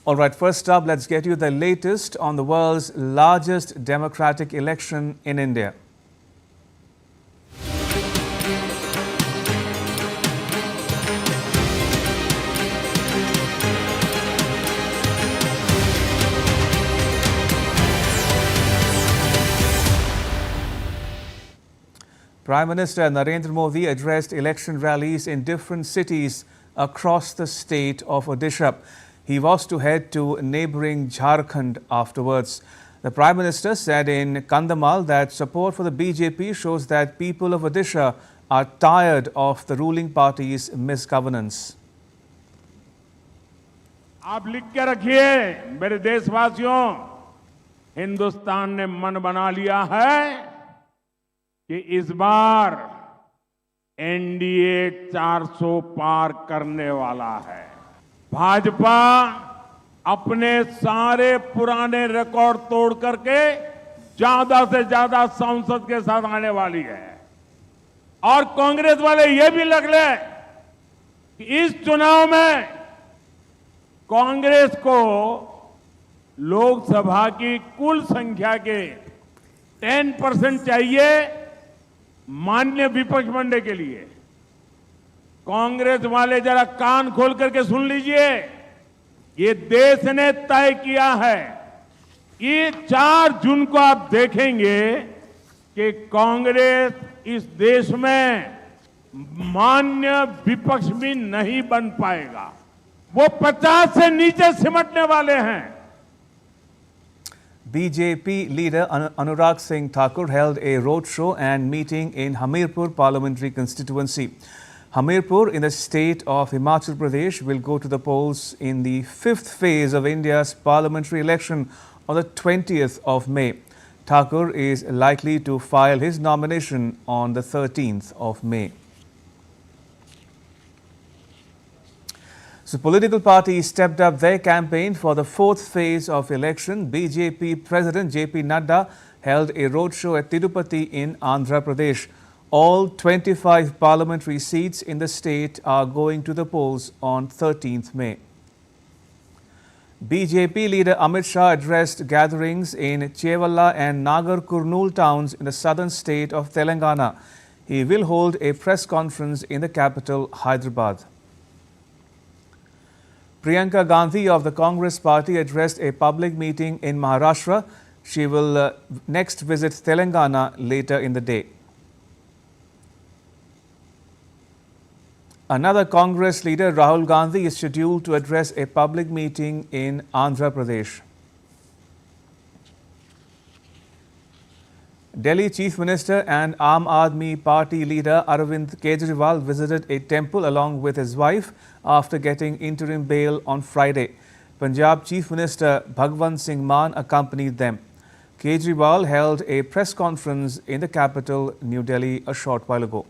All right, first up, let's get you the latest on the world's largest democratic election in India. Prime Minister Narendra Modi addressed election rallies in different cities across the state of Odisha. He was to head to neighbouring Jharkhand afterwards. The Prime Minister said in Kandhamal that support for the BJP shows that people of Odisha are tired of the ruling party's misgovernance. आप लिख के रखिए मेरे देशवासियों, हिंदुस्तान ने मन बना लिया है कि इस बार एनडीए 400 पार करने वाला है। भाजपा अपने सारे पुराने रिकॉर्ड तोड़ करके ज्यादा से ज्यादा सांसद के साथ आने वाली है। और कांग्रेस वाले ये भी लग ले कि इस चुनाव में कांग्रेस को लोकसभा की कुल संख्या के 10% चाहिए मान्य विपक्ष बनने के लिए। कांग्रेस वाले जरा कान खोल करके सुन लीजिए, ये देश ने तय किया है। ये 4 जून को आप देखेंगे कि कांग्रेस इस देश में मान्य विपक्ष भी नहीं बन पाएगा। वो 50 से नीचे सिमटने वाले हैं। BJP leader Anurag Singh Thakur held a roadshow and meeting in Hamirpur parliamentary constituency. Hamirpur in the state of Himachal Pradesh will go to the polls in the 5th phase of India's parliamentary election on the 20th of May. Thakur is likely to file his nomination on the 13th of May. So political parties stepped up their campaign for the 4th phase of election. BJP President JP Nadda held a roadshow at Tirupati in Andhra Pradesh. All 25 parliamentary seats in the state are going to the polls on 13th May. BJP leader Amit Shah addressed gatherings in Chevalla and Nagar Kurnool towns in the southern state of Telangana. He will hold a press conference in the capital, Hyderabad. Priyanka Gandhi of the Congress party addressed a public meeting in Maharashtra. She will next visit Telangana later in the day. Another Congress leader, Rahul Gandhi, is scheduled to address a public meeting in Andhra Pradesh. Delhi Chief Minister and Aam Aadmi Party leader Arvind Kejriwal visited a temple along with his wife after getting interim bail on Friday. Punjab Chief Minister Bhagwant Singh Mann accompanied them. Kejriwal held a press conference in the capital, New Delhi, a short while ago.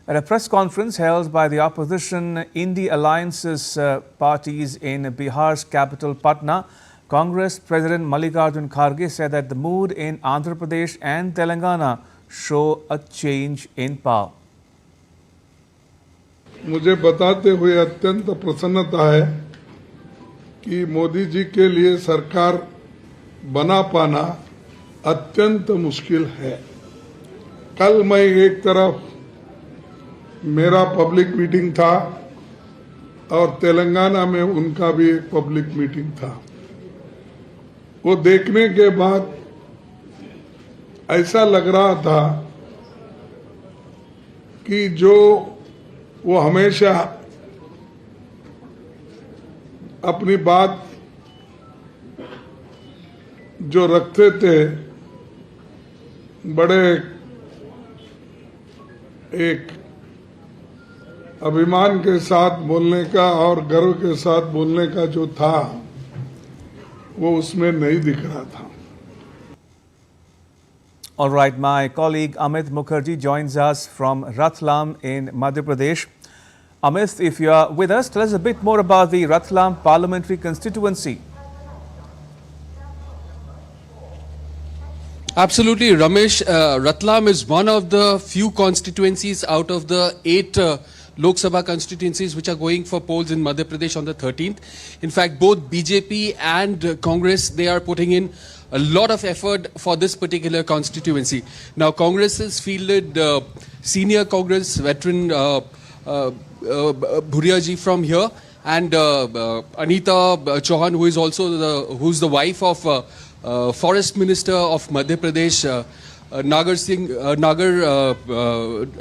At a press conference held by the opposition Indie Alliance's parties in Bihar's capital, Patna, Congress President Mallikarjun Kharge said that the mood in Andhra Pradesh and Telangana show a change in power. मुझे बताते हुए अत्यंत प्रसन्नता है कि मोदी जी के लिए सरकार बना पाना अत्यंत मुश्किल है। कल मैं एक तरफ मेरा पब्लिक मीटिंग था और तेलंगाना में उनका भी एक पब्लिक मीटिंग था। वो देखने के बाद ऐसा लग रहा था कि जो वो हमेशा अपनी बात जो रखते थे, बड़े एक अभिमान के साथ बोलने का और गर्व के साथ बोलने का जो था, वो उसमें नहीं दिख रहा था। All right, my colleague Amit Mukarji joins us from Ratlam in Madhya Pradesh. Amit, if you are with us, tell us a bit more about the Ratlam parliamentary constituency. Absolutely, Ramesh. Ratlam is one of the few constituencies out of the 8 Lok Sabha constituencies which are going for polls in Madhya Pradesh on the 13th. In fact, both BJP and Congress, they are putting in a lot of effort for this particular constituency. Now, Congress has fielded senior Congress veteran Bhuriaji from here, and Anita Chauhan, who is also who's the wife of Forest Minister of Madhya Pradesh, Nagar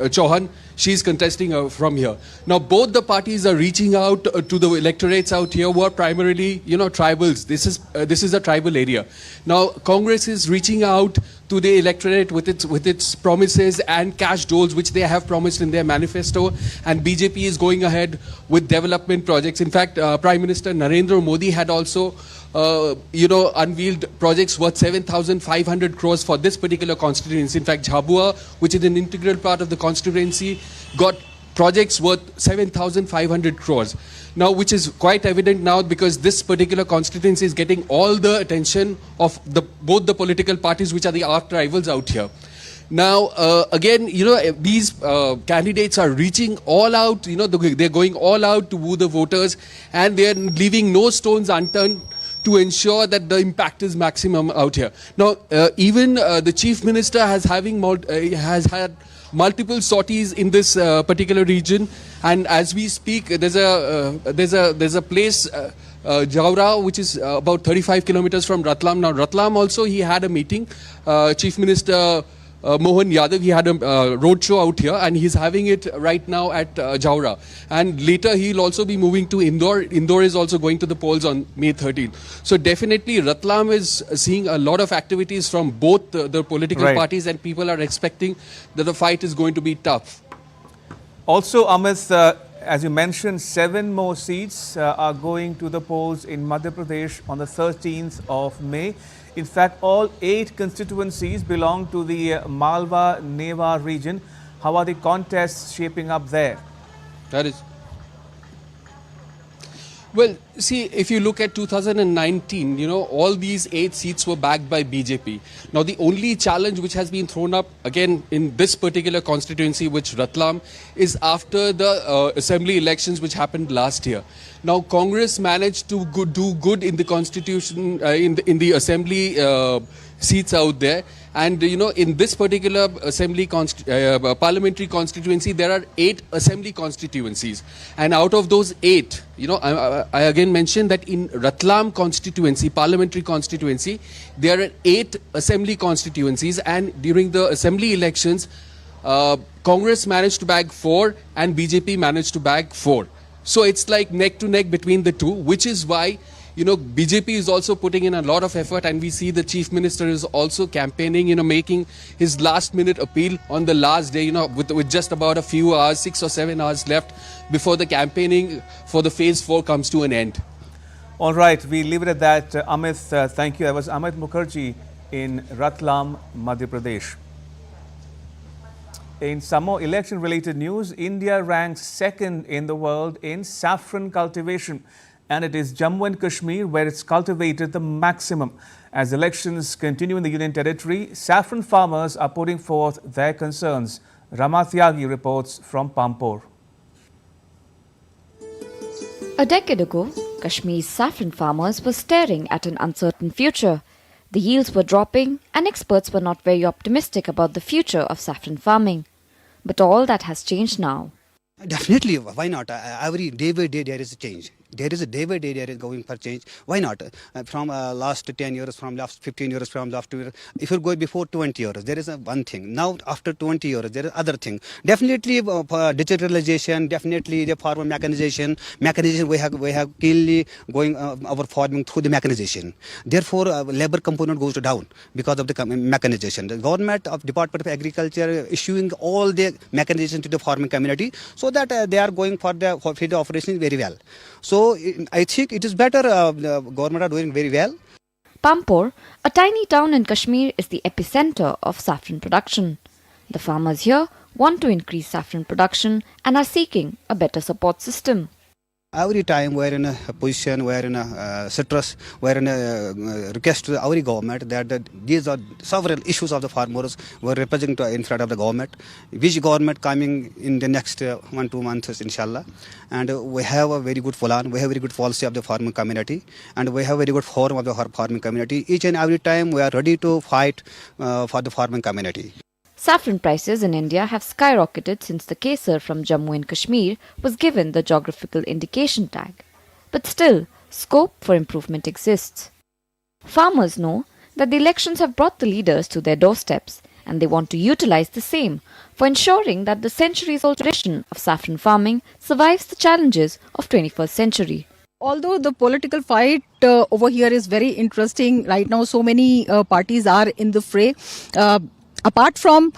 Chauhan. She's contesting from here. Now, both the parties are reaching out to the electorates out here who are primarily, tribals. This is a tribal area. Now, Congress is reaching out to the electorate with its promises and cash doles which they have promised in their manifesto, and BJP is going ahead with development projects. In fact, Prime Minister Narendra Modi had also unveiled projects worth 7,500 crores for this particular constituency. In fact, Jhabua, which is an integral part of the constituency, got projects worth 7,500 crores. Now, which is quite evident now because this particular constituency is getting all the attention of both the political parties which are the arch rivals out here. Now, again, these candidates are reaching all out, they're going all out to woo the voters, and they're leaving no stones unturned to ensure that the impact is maximum out here. Now, even the Chief Minister has had multiple sorties in this particular region, and as we speak, there's a place, Jaura, which is about 35 kilometers from Ratlam. Now, Ratlam also, he had a meeting. Chief Minister Mohan Yadav, he had a roadshow out here, and he's having it right now at Jaura. And later he'll also be moving to Indore. Indore is also going to the polls on May 13th. So definitely Ratlam is seeing a lot of activities from both the political parties, and people are expecting that the fight is going to be tough. Also, Amit, as you mentioned, 7 more seats are going to the polls in Madhya Pradesh on the 13th of May. In fact, all 8 constituencies belong to the Malwa-Neva region. How are the contests shaping up there? Well, see, if you look at 2019, all these 8 seats were backed by BJP. Now, the only challenge which has been thrown up, again, in this particular constituency, which Ratlam, is after the assembly elections which happened last year. Now, Congress managed to do good in the constitution, in the assembly seats out there. And, in this particular assembly parliamentary constituency, there are 8 assembly constituencies. And out of those 8, I again mentioned that in Ratlam constituency, parliamentary constituency, there are 8 assembly constituencies. And during the assembly elections, Congress managed to bag 4 and BJP managed to bag 4. So it's like neck to neck between the two, which is why BJP is also putting in a lot of effort, and we see the Chief Minister is also campaigning, making his last minute appeal on the last day, with just about a few hours, 6 or 7 hours left before the campaigning for the phase 4 comes to an end. All right, we leave it at that. Amit, thank you. That was Amit Mukarji in Ratlam, Madhya Pradesh. In some more election-related news, India ranks 2nd in the world in saffron cultivation. And it is Jammu and Kashmir where it's cultivated the maximum. As elections continue in the Union Territory, saffron farmers are putting forth their concerns. Ramathyagi reports from Pampore. A decade ago, Kashmir's saffron farmers were staring at an uncertain future. The yields were dropping, and experts were not very optimistic about the future of saffron farming. But all that has changed now. Definitely, why not? Every day by day there is a change. There is a day by day there is going for change. Why not? From last 10 years, from last 15 years, from last 2 years. If you go before 20 years, there is one thing. Now after 20 years, there is other thing. Definitely digitalization, definitely the farmer mechanization. We have clearly going our farming through the mechanization. Therefore, labor component goes down because of the mechanization. The government of Department of Agriculture issuing all the mechanization to the farming community so that they are going for the field operation very well. So I think it is better, the government are doing very well. Pampore, a tiny town in Kashmir, is the epicenter of saffron production. The farmers here want to increase saffron production and are seeking a better support system. every time we are in a position, we are in a stress, we are in a request to our government that these are several issues of the farmers we are representing in front of the government. Which government coming in the next 1-2 months, inshallah. And we have a very good plan, we have very good policy of the farming community, and we have very good forum of the farming community. Each and every time we are ready to fight for the farming community. Saffron prices in India have skyrocketed since the Kesar from Jammu and Kashmir was given the geographical indication tag. But still, scope for improvement exists. Farmers know that the elections have brought the leaders to their doorsteps, and they want to utilize the same for ensuring that the centuries-old tradition of saffron farming survives the challenges of 21st century. Although the political fight over here is very interesting right now, so many parties are in the fray. Apart from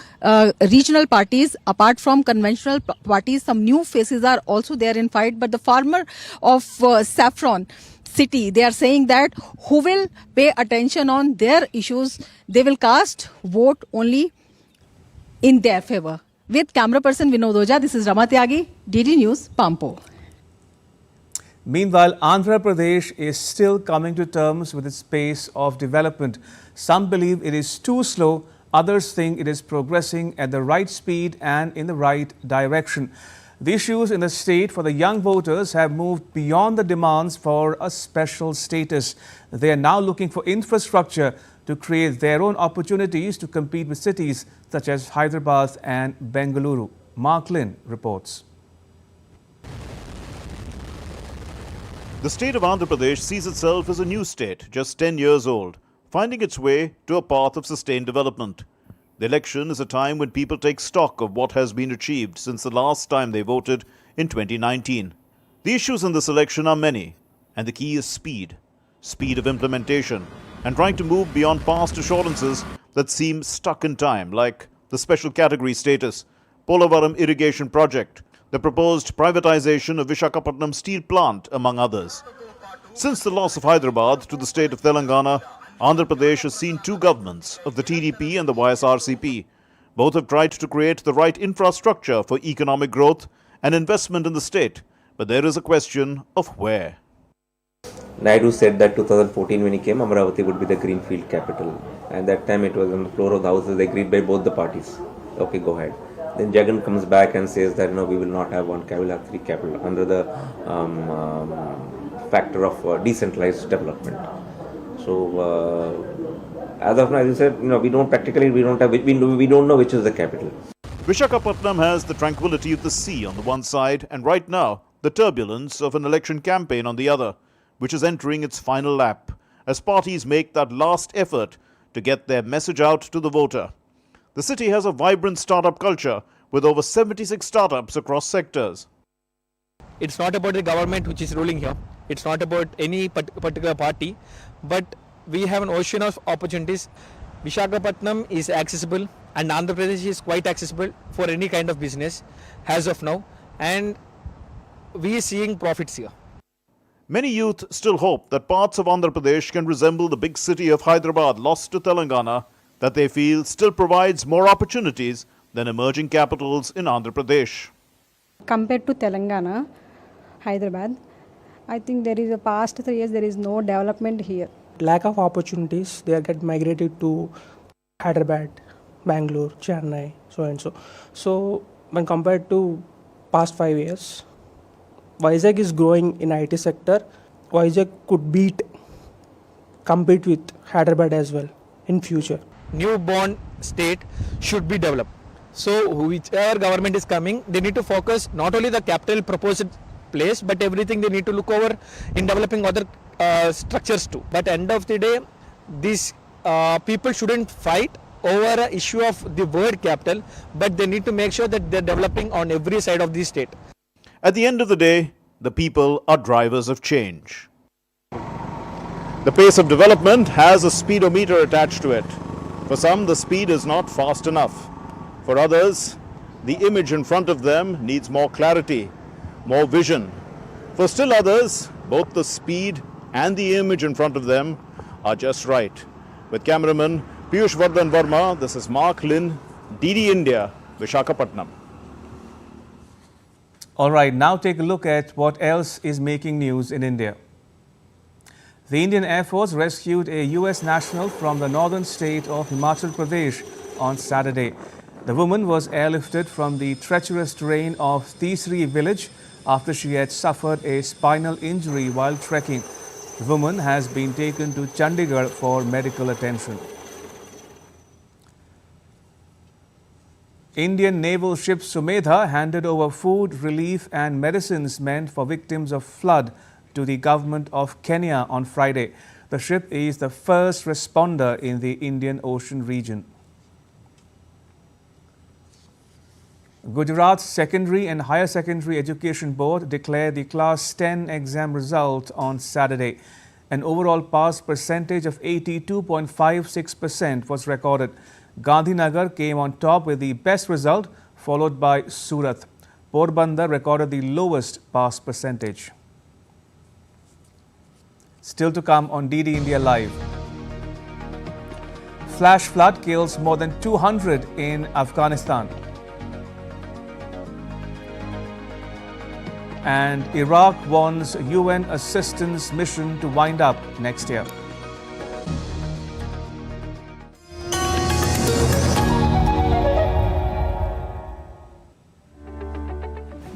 regional parties, apart from conventional parties, some new faces are also there in fight. But the farmer of Saffron city, they are saying that who will pay attention on their issues, they will cast vote only in their favor. With camera person Vinod Oja, this is Rama Tyagi, DD News, Pampo. Meanwhile, Andhra Pradesh is still coming to terms with its pace of development. Some believe it is too slow. Others think it is progressing at the right speed and in the right direction. The issues in the state for the young voters have moved beyond the demands for a special status. They are now looking for infrastructure to create their own opportunities to compete with cities such as Hyderabad and Bengaluru. Mark Lynn reports. The state of Andhra Pradesh sees itself as a new state, just 10 years old, finding its way to a path of sustained development. The election is a time when people take stock of what has been achieved since the last time they voted in 2019. The issues in this election are many, and the key is speed of implementation, and trying to move beyond past assurances that seem stuck in time, like the special category status, Polavaram irrigation project, the proposed privatization of Visakhapatnam steel plant, among others. Since the loss of Hyderabad to the state of Telangana, Andhra Pradesh has seen two governments of the TDP and the YSRCP. Both have tried to create the right infrastructure for economic growth and investment in the state, but there is a question of where. Naidu said that 2014 when he came, Amravati would be the greenfield capital. And that time it was on the floor of the houses agreed by both the parties. Okay, go ahead. Then Jagan comes back and says that no, we will not have one capital, we'll have three capital under the factor of decentralized development. So as of now, as you said, we don't know which is the capital. Visakhapatnam has the tranquility of the sea on the one side, and right now the turbulence of an election campaign on the other, which is entering its final lap as parties make that last effort to get their message out to the voter. The city has a vibrant startup culture with over 76 startups across sectors. It's not about the government which is ruling here. It's not about any particular party, but we have an ocean of opportunities. Visakhapatnam is accessible and Andhra Pradesh is quite accessible for any kind of business as of now, and we are seeing profits here. Many youth still hope that parts of Andhra Pradesh can resemble the big city of Hyderabad lost to Telangana, that they feel still provides more opportunities than emerging capitals in Andhra Pradesh. Compared to Telangana, Hyderabad, I think there is a past 3 years there is no development here. Lack of opportunities, they get migrated to Hyderabad, Bangalore, Chennai, so and so. So when compared to past 5 years, Vizag is growing in IT sector. Vizag could compete with Hyderabad as well in future. Newborn state should be developed. So whichever government is coming, they need to focus not only the capital proposed place, but everything they need to look over in developing other structures too. But end of the day, these people shouldn't fight over an issue of the word capital, but they need to make sure that they're developing on every side of the state. At the end of the day, the people are drivers of change. The pace of development has a speedometer attached to it. For some, the speed is not fast enough. For others, the image in front of them needs more clarity, more vision. For still others, both the speed and the image in front of them are just right. With cameraman Piyush Vardhan Verma, this is Mark Lynn, DD India, Visakhapatnam. All right, now take a look at what else is making news in India. The Indian Air Force rescued a US national from the northern state of Himachal Pradesh on Saturday. The woman was airlifted from the treacherous terrain of Tisri village after she had suffered a spinal injury while trekking. The woman has been taken to Chandigarh for medical attention. Indian naval ship Sumedha handed over food, relief and medicines meant for victims of flood to the government of Kenya on Friday. The ship is the first responder in the Indian Ocean region. Gujarat's Secondary and Higher Secondary Education Board declared the Class 10 exam result on Saturday. An overall pass percentage of 82.56% was recorded. Gandhinagar came on top with the best result, followed by Surat. Porbandar recorded the lowest pass percentage. Still to come on DD India Live. Flash flood kills more than 200 in Afghanistan. And Iraq wants UN assistance mission to wind up next year.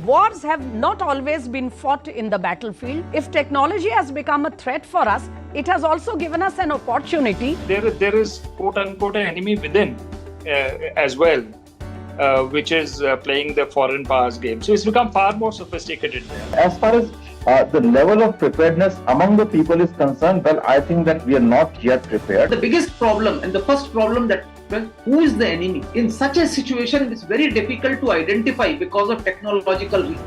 Wars have not always been fought in the battlefield. If technology has become a threat for us, it has also given us an opportunity. There is quote-unquote an enemy within as well, which is playing the foreign powers game. So it's become far more sophisticated. As far as the level of preparedness among the people is concerned, well, I think that we are not yet prepared. The biggest problem and the first problem that, well, who is the enemy? In such a situation, it's very difficult to identify because of technological reasons.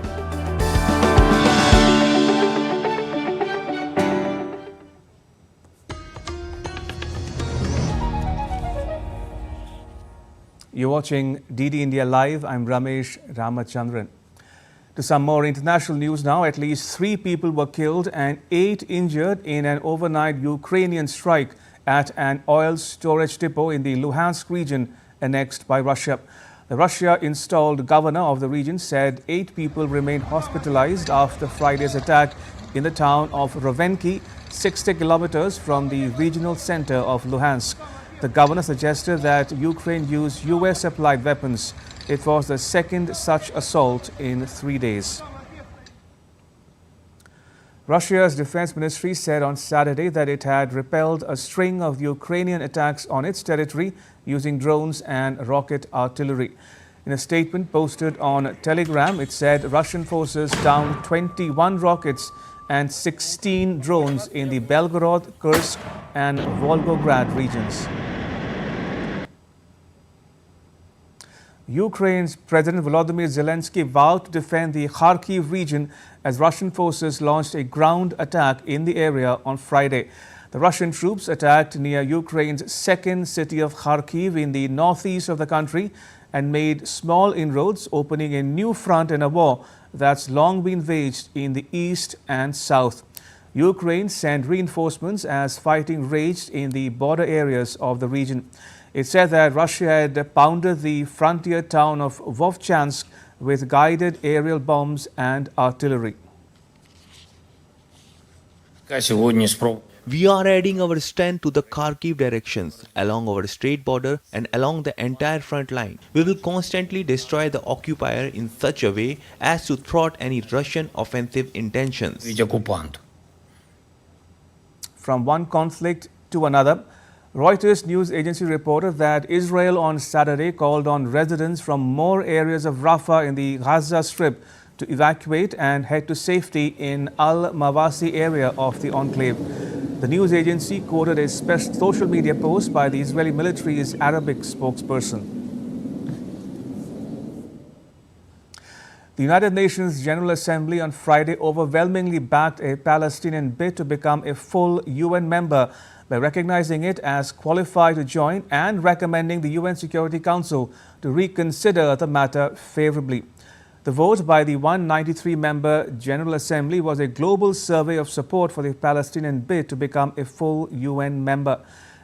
You're watching DD India Live. I'm Ramesh Ramachandran. To some more international news now, at least 3 people were killed and 8 injured in an overnight Ukrainian strike at an oil storage depot in the Luhansk region annexed by Russia. The Russia-installed governor of the region said 8 people remained hospitalized after Friday's attack in the town of Rovenki, 60 kilometers from the regional center of Luhansk. The governor suggested that Ukraine use US-supplied weapons. It was the second such assault in 3 days. Russia's defense ministry said on Saturday that it had repelled a string of Ukrainian attacks on its territory using drones and rocket artillery. In a statement posted on Telegram, it said Russian forces downed 21 rockets and 16 drones in the Belgorod, Kursk and Volgograd regions. Ukraine's President Volodymyr Zelensky vowed to defend the Kharkiv region as Russian forces launched a ground attack in the area on Friday. The Russian troops attacked near Ukraine's second city of Kharkiv in the northeast of the country and made small inroads, opening a new front in a war that's long been waged in the east and south. Ukraine sent reinforcements as fighting raged in the border areas of the region. It said that Russia had pounded the frontier town of Vovchansk with guided aerial bombs and artillery. We are adding our strength to the Kharkiv directions, along our state border and along the entire front line. We will constantly destroy the occupier in such a way as to thwart any Russian offensive intentions. From one conflict to another, Reuters news agency reported that Israel on Saturday called on residents from more areas of Rafah in the Gaza Strip to evacuate and head to safety in Al-Mawasi area of the enclave. The news agency quoted a social media post by the Israeli military's Arabic spokesperson. The United Nations General Assembly on Friday overwhelmingly backed a Palestinian bid to become a full UN member by recognizing it as qualified to join and recommending the UN Security Council to reconsider the matter favorably. The vote by the 193-member General Assembly was a global survey of support for the Palestinian bid to become a full UN member.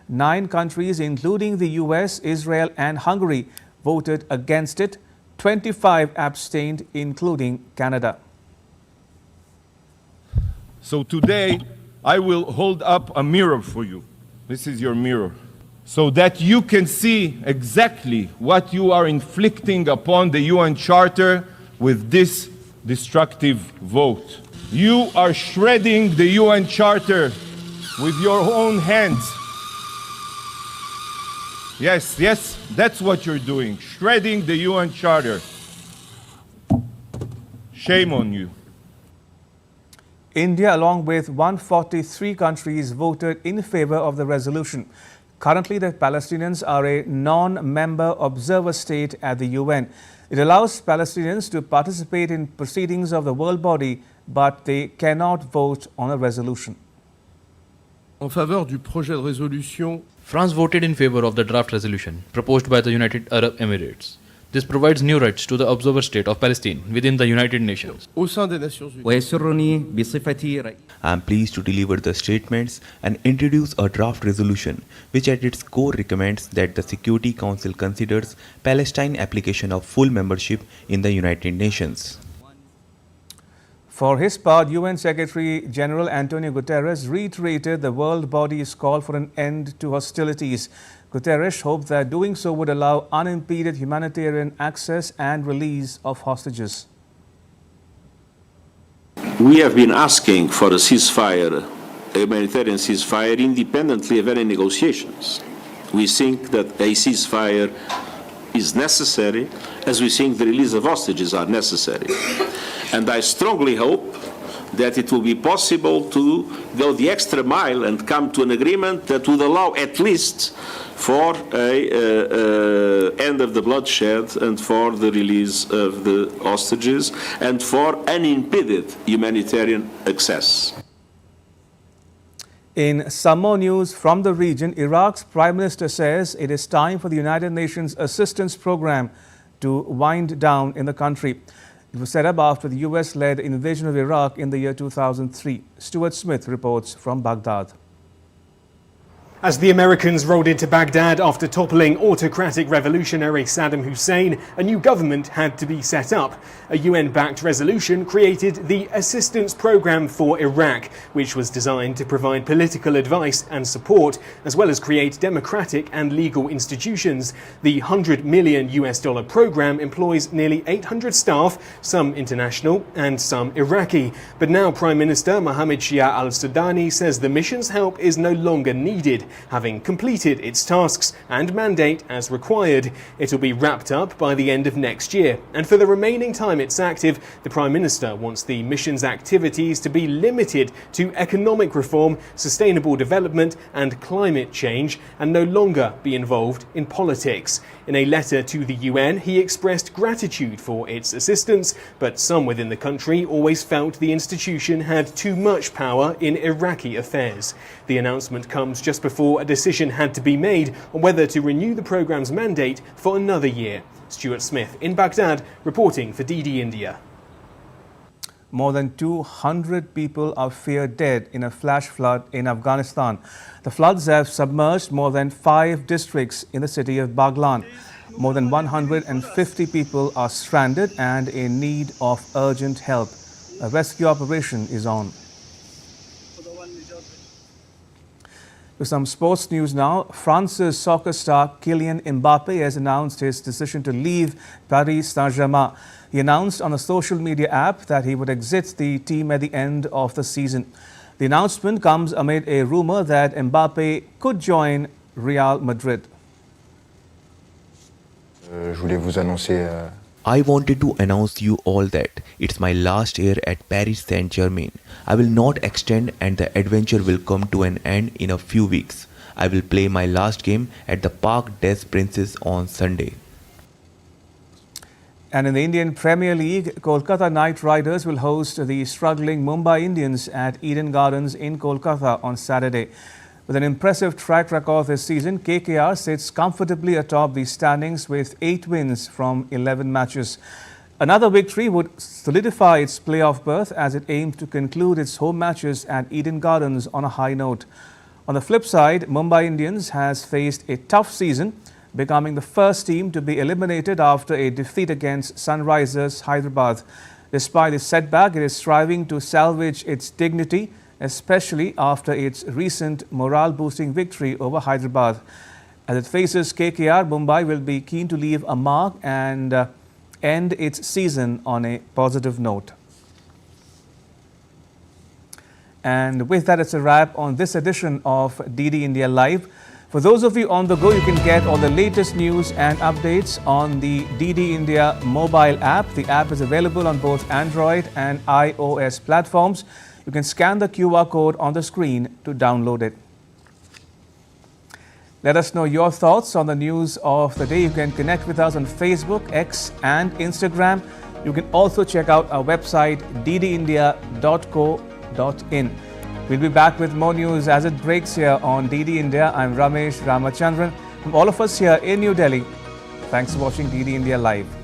9 countries, including the US, Israel and Hungary, voted against it. 25 abstained, including Canada. So today, I will hold up a mirror for you. This is your mirror. So that you can see exactly what you are inflicting upon the UN Charter with this destructive vote. You are shredding the UN Charter with your own hands. Yes, that's what you're doing, shredding the UN Charter. Shame on you. India, along with 143 countries, voted in favor of the resolution. Currently, the Palestinians are a non-member observer state at the UN. It allows Palestinians to participate in proceedings of the world body, but they cannot vote on a resolution. En faveur du projet de résolution. France voted in favor of the draft resolution proposed by the United Arab Emirates. This provides new rights to the observer state of Palestine within the United Nations. Au sein des Nations Unies. I am pleased to deliver the statements and introduce a draft resolution which at its core recommends that the Security Council considers Palestine application of full membership in the United Nations. For his part, UN Secretary General Antonio Guterres reiterated the world body's call for an end to hostilities. Guterres hoped that doing so would allow unimpeded humanitarian access and release of hostages. We have been asking for a ceasefire, a humanitarian ceasefire, independently of any negotiations. We think that a ceasefire is necessary, as we think the release of hostages are necessary. And I strongly hope that it will be possible to go the extra mile and come to an agreement that would allow at least for a end of the bloodshed and for the release of the hostages and for unimpeded humanitarian access. In some more news from the region, Iraq's Prime Minister says it is time for the United Nations Assistance Program to wind down in the country. It was set up after the US-led invasion of Iraq in the year 2003. Stuart Smith reports from Baghdad. As the Americans rolled into Baghdad after toppling autocratic revolutionary Saddam Hussein, a new government had to be set up. A UN-backed resolution created the Assistance Programme for Iraq, which was designed to provide political advice and support, as well as create democratic and legal institutions. The $100 million program employs nearly 800 staff, some international and some Iraqi. But now Prime Minister Mohammed Shia al-Sudani says the mission's help is no longer needed, having completed its tasks and mandate as required. It'll be wrapped up by the end of next year, and for the remaining time it's active, the Prime Minister wants the mission's activities to be limited to economic reform, sustainable development and climate change, and no longer be involved in politics. In a letter to the UN, he expressed gratitude for its assistance, but some within the country always felt the institution had too much power in Iraqi affairs. The announcement comes just before a decision had to be made on whether to renew the programme's mandate for another year. Stuart Smith in Baghdad, reporting for DD India. More than 200 people are feared dead in a flash flood in Afghanistan. The floods have submerged more than 5 districts in the city of Baghlan. More than 150 people are stranded and in need of urgent help. A rescue operation is on. To some sports news now. France's soccer star Kylian Mbappe has announced his decision to leave Paris Saint-Germain. He announced on a social media app that he would exit the team at the end of the season. The announcement comes amid a rumor that Mbappe could join Real Madrid. I wanted to announce you all that it's my last year at Paris Saint-Germain. I will not extend and the adventure will come to an end in a few weeks. I will play my last game at the Parc des Princes on Sunday. And in the Indian Premier League, Kolkata Knight Riders will host the struggling Mumbai Indians at Eden Gardens in Kolkata on Saturday. With an impressive track record this season, KKR sits comfortably atop the standings with 8 wins from 11 matches. Another victory would solidify its playoff berth as it aims to conclude its home matches at Eden Gardens on a high note. On the flip side, Mumbai Indians has faced a tough season. becoming the first team to be eliminated after a defeat against Sunrisers Hyderabad. Despite this setback, it is striving to salvage its dignity, especially after its recent morale-boosting victory over Hyderabad. As it faces KKR, Mumbai will be keen to leave a mark and end its season on a positive note. And with that, it's a wrap on this edition of DD India Live. For those of you on the go, you can get all the latest news and updates on the DD India mobile app. The app is available on both Android and iOS platforms. You can scan the QR code on the screen to download it. Let us know your thoughts on the news of the day. You can connect with us on Facebook, X and Instagram. You can also check out our website ddindia.co.in. We'll be back with more news as it breaks here on DD India. I'm Ramesh Ramachandran. From all of us here in New Delhi, thanks for watching DD India Live.